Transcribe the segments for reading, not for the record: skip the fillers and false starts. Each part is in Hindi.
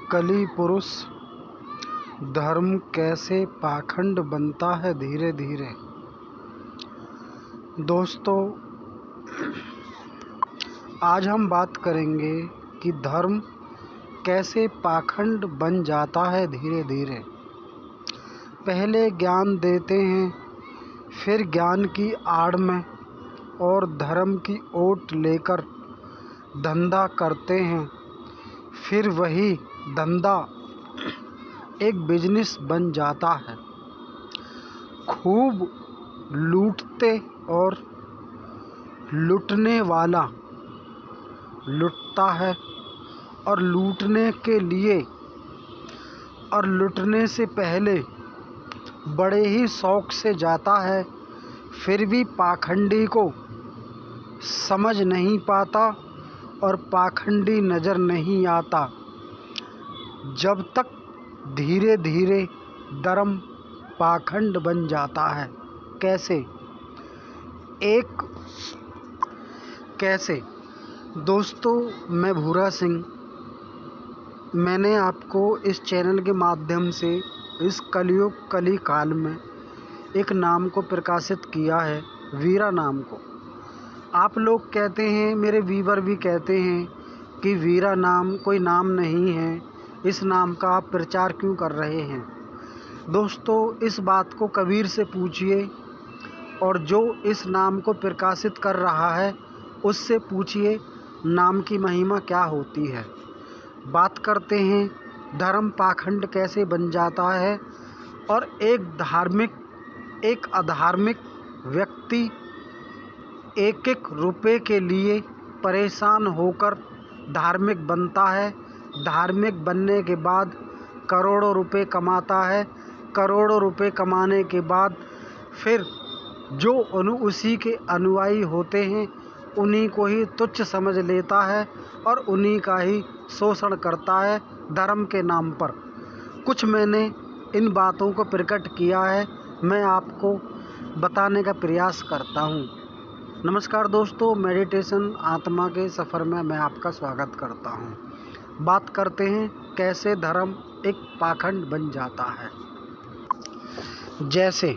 कली पुरुष धर्म कैसे पाखंड बनता है धीरे धीरे। दोस्तों, आज हम बात करेंगे कि धर्म कैसे पाखंड बन जाता है धीरे धीरे। पहले ज्ञान देते हैं, फिर ज्ञान की आड़ में और धर्म की ओट लेकर धंधा करते हैं, फिर वही धंधा एक बिजनेस बन जाता है। खूब लूटते और लूटने वाला लूटता है और लूटने के लिए और लूटने से पहले बड़े ही शौक से जाता है, फिर भी पाखंडी को समझ नहीं पाता और पाखंडी नज़र नहीं आता, जब तक धीरे धीरे धर्म पाखंड बन जाता है। कैसे दोस्तों, मैं भूरा सिंह, मैंने आपको इस चैनल के माध्यम से इस कलयुग कली काल में एक नाम को प्रकाशित किया है, वीरा नाम को। आप लोग कहते हैं, मेरे व्यूअर भी कहते हैं कि वीरा नाम कोई नाम नहीं है, इस नाम का आप प्रचार क्यों कर रहे हैं। दोस्तों, इस बात को कबीर से पूछिए और जो इस नाम को प्रकाशित कर रहा है उससे पूछिए नाम की महिमा क्या होती है। बात करते हैं धर्म पाखंड कैसे बन जाता है और एक अधार्मिक व्यक्ति एक एक रुपए के लिए परेशान होकर धार्मिक बनता है। धार्मिक बनने के बाद करोड़ों रुपए कमाता है। करोड़ों रुपए कमाने के बाद फिर जो उसी के अनुयायी होते हैं उन्हीं को ही तुच्छ समझ लेता है और उन्हीं का ही शोषण करता है धर्म के नाम पर। कुछ मैंने इन बातों को प्रकट किया है, मैं आपको बताने का प्रयास करता हूँ। नमस्कार दोस्तों, मेडिटेशन आत्मा के सफ़र में मैं आपका स्वागत करता हूँ। बात करते हैं कैसे धर्म एक पाखंड बन जाता है। जैसे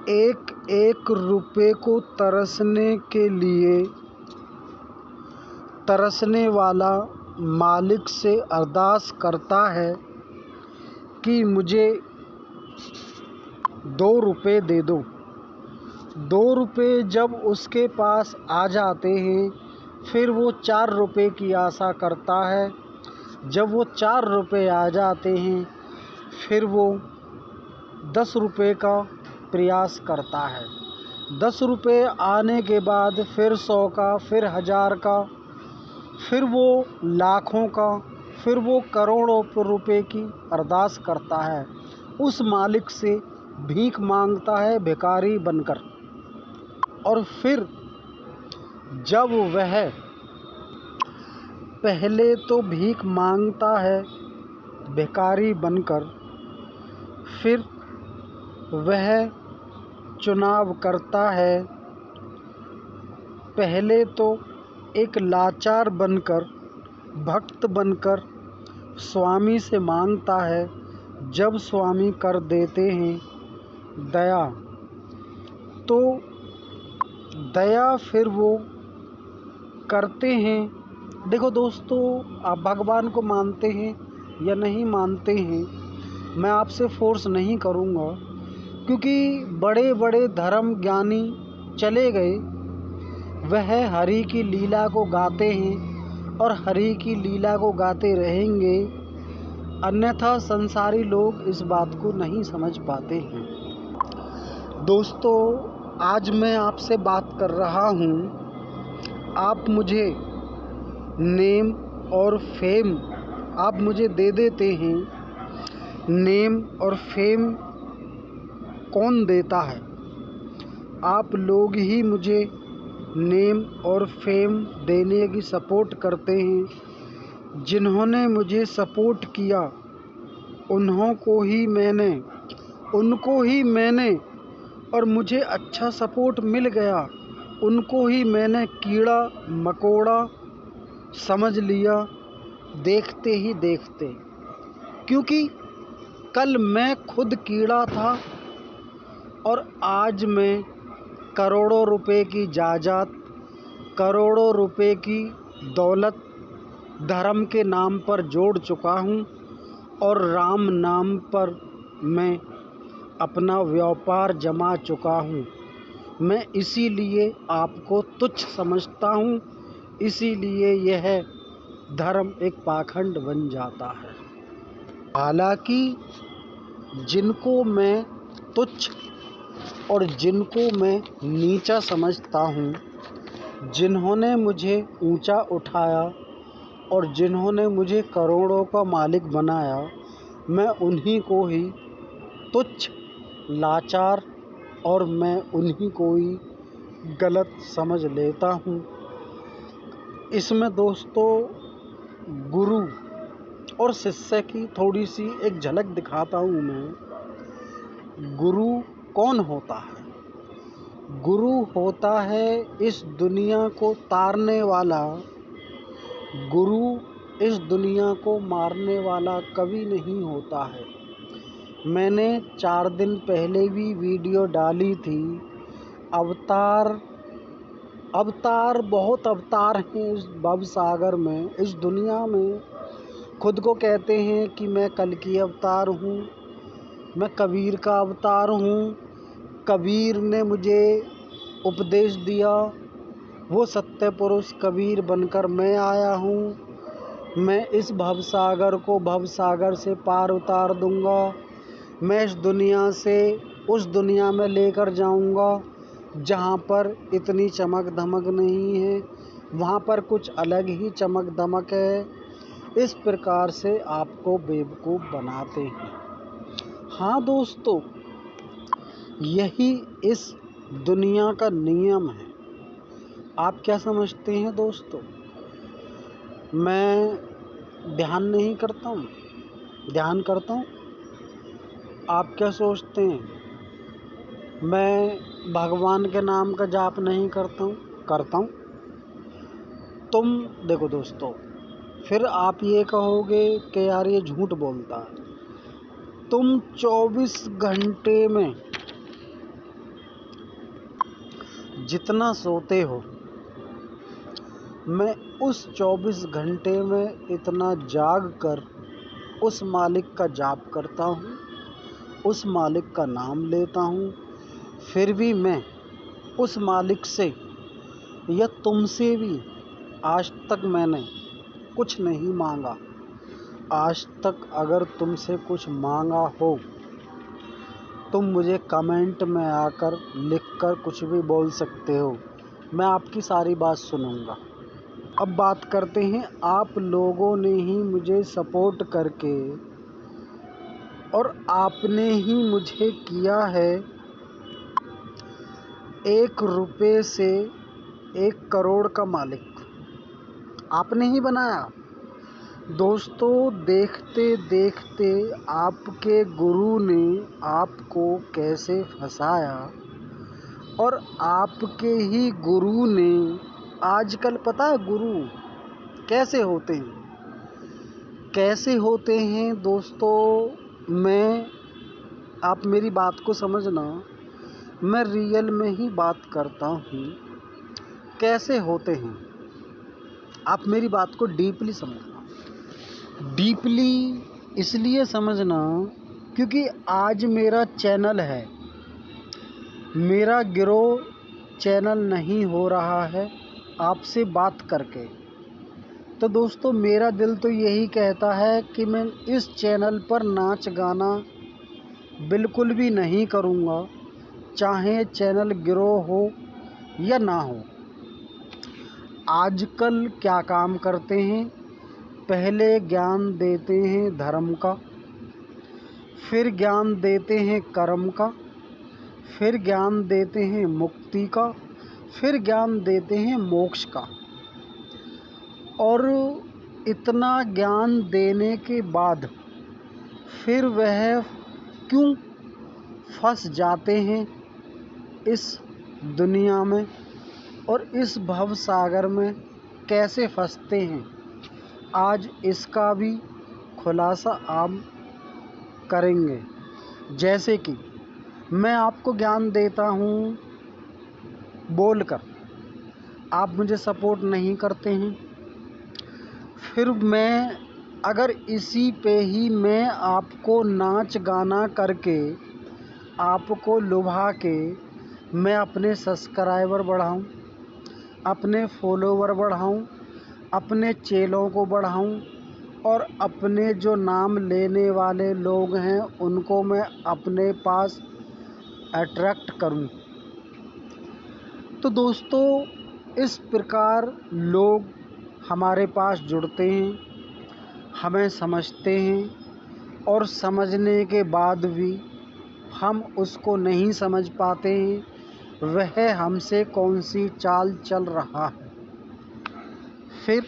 एक एक रुपए को तरसने के लिए तरसने वाला मालिक से अरदास करता है कि मुझे 2 रुपए दे दो। 2 रुपए जब उसके पास आ जाते हैं, फिर वो 4 रुपए की आशा करता है। जब वो 4 रुपए आ जाते हैं, फिर वो 10 रुपए का प्रयास करता है। 10 रुपए आने के बाद फिर 100 का, फिर 1000 का, फिर वो लाखों का, फिर वो करोड़ों रुपए की अरदास करता है। उस मालिक से भीख मांगता है भिखारी बनकर। और फिर जब वह पहले तो भीख मांगता है भिखारी बनकर, फिर वह चुनाव करता है। पहले तो एक लाचार बनकर, भक्त बनकर स्वामी से मांगता है। जब स्वामी कर देते हैं दया, तो दया फिर वो करते हैं। देखो दोस्तों, आप भगवान को मानते हैं या नहीं मानते हैं, मैं आपसे फोर्स नहीं करूँगा, क्योंकि बड़े बड़े धर्म ज्ञानी चले गए, वह हरि की लीला को गाते हैं और हरि की लीला को गाते रहेंगे, अन्यथा संसारी लोग इस बात को नहीं समझ पाते हैं। दोस्तों, आज मैं आपसे बात कर रहा हूँ, आप मुझे नेम और फेम आप मुझे दे देते हैं। नेम और फेम कौन देता है? आप लोग ही मुझे नेम और फेम देने की सपोर्ट करते हैं। जिन्होंने मुझे सपोर्ट किया उनको ही मैंने और मुझे अच्छा सपोर्ट मिल गया, उनको ही मैंने कीड़ा मकोड़ा समझ लिया देखते ही देखते, क्योंकि कल मैं खुद कीड़ा था और आज मैं करोड़ों रुपए की जायदाद, करोड़ों रुपए की दौलत धर्म के नाम पर जोड़ चुका हूँ और राम नाम पर मैं अपना व्यापार जमा चुका हूँ। मैं इसीलिए आपको तुच्छ समझता हूँ, इसीलिए यह धर्म एक पाखंड बन जाता है। हालांकि जिनको मैं तुच्छ और जिनको मैं नीचा समझता हूँ, जिन्होंने मुझे ऊंचा उठाया और जिन्होंने मुझे करोड़ों का मालिक बनाया, मैं उन्हीं को ही तुच्छ, लाचार और मैं उन्हीं को ही गलत समझ लेता हूँ। इसमें दोस्तों गुरु और शिष्य की थोड़ी सी एक झलक दिखाता हूँ मैं। गुरु कौन होता है? गुरु होता है इस दुनिया को तारने वाला। गुरु इस दुनिया को मारने वाला कभी नहीं होता है। मैंने 4 दिन पहले भी वीडियो डाली थी। अवतार बहुत अवतार हैं इस भव सागर में, इस दुनिया में। खुद को कहते हैं कि मैं कल्कि अवतार हूँ, मैं कबीर का अवतार हूँ। कबीर ने मुझे उपदेश दिया, वो सत्य पुरुष कबीर बनकर मैं आया हूँ। मैं इस भवसागर को भवसागर से पार उतार दूँगा। मैं इस दुनिया से उस दुनिया में लेकर जाऊँगा जहाँ पर इतनी चमक धमक नहीं है, वहाँ पर कुछ अलग ही चमक धमक है। इस प्रकार से आपको बेवकूफ़ बनाते हैं। हाँ दोस्तों, यही इस दुनिया का नियम है। आप क्या समझते हैं दोस्तों? मैं ध्यान नहीं करता हूँ? ध्यान करता हूँ। आप क्या सोचते हैं? मैं भगवान के नाम का जाप नहीं करता हूँ? करता हूँ। तुम देखो दोस्तों, फिर आप ये कहोगे कि यार ये झूठ बोलता है। तुम 24 घंटे में जितना सोते हो, मैं उस 24 घंटे में इतना जाग कर उस मालिक का जाप करता हूँ, उस मालिक का नाम लेता हूँ। फिर भी मैं उस मालिक से या तुमसे भी आज तक मैंने कुछ नहीं मांगा। आज तक अगर तुमसे कुछ मांगा हो, तुम मुझे कमेंट में आकर लिखकर कुछ भी बोल सकते हो, मैं आपकी सारी बात सुनूंगा। अब बात करते हैं, आप लोगों ने ही मुझे सपोर्ट करके और आपने ही मुझे किया है 1 रुपये से 1 करोड़ का मालिक। आपने ही बनाया दोस्तों। देखते देखते आपके गुरु ने आपको कैसे फंसाया और आपके ही गुरु ने आजकल, पता है गुरु कैसे होते हैं? कैसे होते हैं दोस्तों? आप मेरी बात को समझना, मैं रियल में ही बात करता हूँ। कैसे होते हैं आप मेरी बात को डीपली समझना। डीपली इसलिए समझना क्योंकि आज मेरा चैनल है, मेरा गिरोह चैनल नहीं हो रहा है आपसे बात करके। तो दोस्तों मेरा दिल तो यही कहता है कि मैं इस चैनल पर नाच गाना बिल्कुल भी नहीं करूँगा, चाहे चैनल गिरोह हो या ना हो। आजकल क्या काम करते हैं? पहले ज्ञान देते हैं धर्म का, फिर ज्ञान देते हैं कर्म का, फिर ज्ञान देते हैं मुक्ति का, फिर ज्ञान देते हैं मोक्ष का। और इतना ज्ञान देने के बाद फिर वह क्यों फंस जाते हैं इस दुनिया में और इस भव सागर में कैसे फंसते हैं? आज इसका भी खुलासा आप करेंगे। जैसे कि मैं आपको ज्ञान देता हूँ बोलकर, आप मुझे सपोर्ट नहीं करते हैं, फिर मैं अगर इसी पे ही मैं आपको नाच गाना करके, आपको लुभा के मैं अपने सब्सक्राइबर बढ़ाऊं, अपने फॉलोवर बढ़ाऊं, अपने चेलों को बढ़ाऊं और अपने जो नाम लेने वाले लोग हैं उनको मैं अपने पास अट्रैक्ट करूं। तो दोस्तों, इस प्रकार लोग हमारे पास जुड़ते हैं, हमें समझते हैं और समझने के बाद भी हम उसको नहीं समझ पाते हैं वह हमसे कौन सी चाल चल रहा है। फिर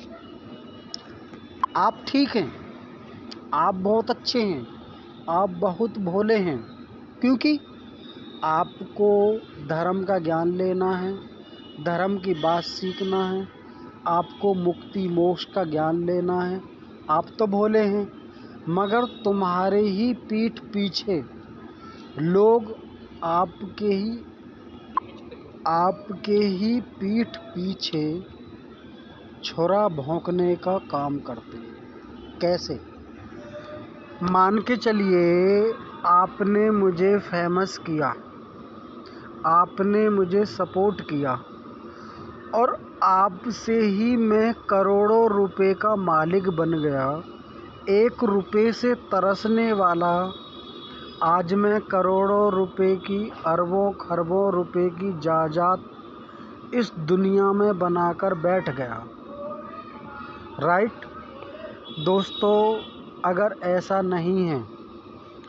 आप ठीक हैं, आप बहुत अच्छे हैं, आप बहुत भोले हैं, क्योंकि आपको धर्म का ज्ञान लेना है, धर्म की बात सीखना है, आपको मुक्ति मोक्ष का ज्ञान लेना है। आप तो भोले हैं, मगर तुम्हारे ही पीठ पीछे लोग आपके ही पीठ पीछे छुरा भोंकने का काम करते हैं। कैसे? मान के चलिए आपने मुझे फेमस किया, आपने मुझे सपोर्ट किया और आपसे ही मैं करोड़ों रुपए का मालिक बन गया। 1 रुपए से तरसने वाला आज मैं करोड़ों रुपए की, अरबों खरबों रुपए की जायदाद इस दुनिया में बनाकर बैठ गया। राइट दोस्तों, अगर ऐसा नहीं है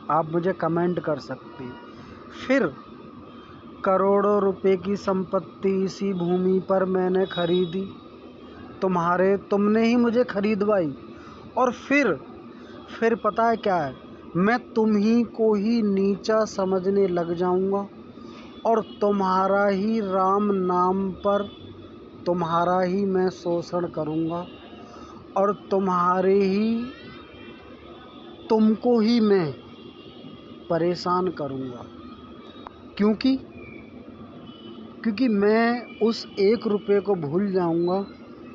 आप मुझे कमेंट कर सकते हैं। फिर करोड़ों रुपए की संपत्ति इसी भूमि पर मैंने खरीदी, तुमने ही मुझे खरीदवाई और फिर पता है क्या है, मैं तुम ही को ही नीचा समझने लग जाऊंगा और तुम्हारा ही राम नाम पर तुम्हारा ही मैं शोषण करूंगा और तुमको ही मैं परेशान करूंगा। क्योंकि मैं उस 1 रुपए को भूल जाऊंगा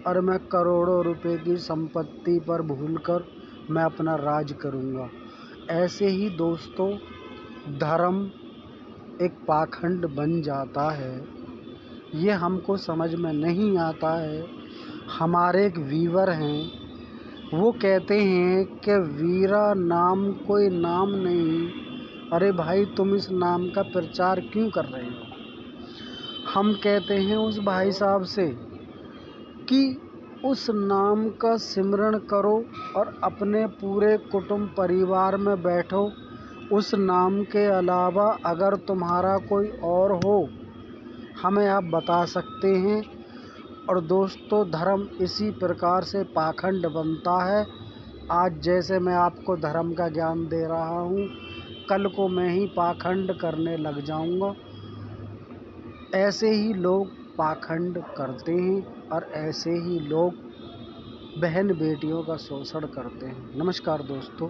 और मैं करोड़ों रुपए की संपत्ति पर भूलकर मैं अपना राज करूंगा। ऐसे ही दोस्तों, धर्म एक पाखंड बन जाता है, ये हमको समझ में नहीं आता है। हमारे एक वीवर हैं, वो कहते हैं कि वीरा नाम कोई नाम नहीं। अरे भाई, तुम इस नाम का प्रचार क्यों कर रहे हो? हम कहते हैं उस भाई साहब से कि उस नाम का सिमरण करो और अपने पूरे कुटुंब परिवार में बैठो। उस नाम के अलावा अगर तुम्हारा कोई और हो, हमें आप बता सकते हैं। और दोस्तों, धर्म इसी प्रकार से पाखंड बनता है। आज जैसे मैं आपको धर्म का ज्ञान दे रहा हूँ, कल को मैं ही पाखंड करने लग जाऊँगा। ऐसे ही लोग पाखंड करते हैं और ऐसे ही लोग बहन बेटियों का शोषण करते हैं। नमस्कार दोस्तों।